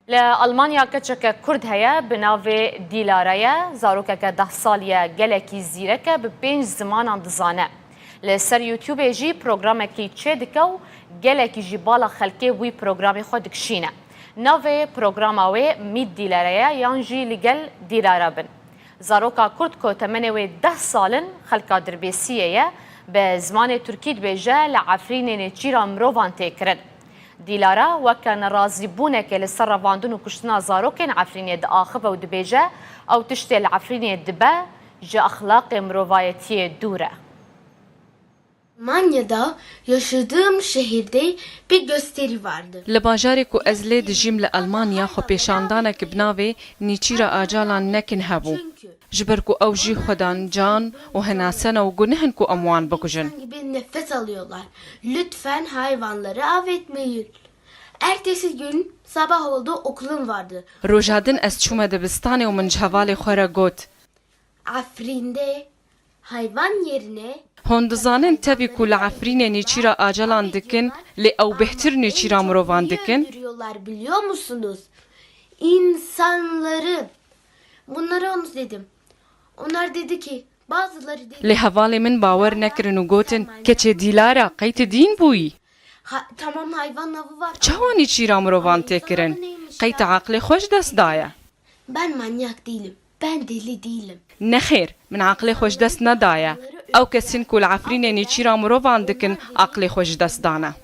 لألمانيا کچک کرد هیا بناو دیلاریا زاروک که 10 سالیه گلکی زیرک به 5 زمان اندزانه لسر یوتیوب جی پروگرام کی چه دکو گلکی جی بالا خلکی وی پروگرامی خود کشینه ناو پروگرام اوی 100 دیلاریا یان جی لگل دیلارا بن زاروکا کرد که تمنه و 10 سالن خلکا دربیسیه به زمان ترکی دبیجه لعفرین نچیرا مروان تکرن دیلارا وکن رازی بونه که لسر رواندن و کشتنا زاروکن عفرین دآخفه و دبیجه او تشتل عفرین دبه جا اخلاق مروایتی دوره. Almanya'da yaşadığım şehirde bir gösteri vardı. لباجاري کو ازلي دجيم لألمانيا خو پیشاندانا كبناوي نيچيرا آجالان نكن هبو جبر کو اوجي خدان جان و هناسنا و گنهن کو اموان بکجن Gibi nefes alıyorlar. Lütfen hayvanları affetmeyin. Ertesi gün sabah oldu, okulum vardı. روجادن از چومه دبستاني و من جهوالي خورا گوت Afrin'de hayvan yerine هندزانن تبي كل عفرين نيچيرا آجالان دكن لي او بهتر نيچيرا مروان دكن öldürüyorlar biliyor musunuz? İnsanları. Bunları onu dedim. Onlar dedi ki bazıları dedi. لي هوالي من باور نكرن و گوتن كچه ديلارا قيت دين بوي Tamam hayvan avı var. چاوا نيچيرا مروان تكرن قيت عقلي خوش دست دايا Ben manyak değilim. Ben deli değilim. نخير من عقلي خوش دست ندايا او كسن كل عفرين نيچيرا مروان دكن عقلي خوش دست دانا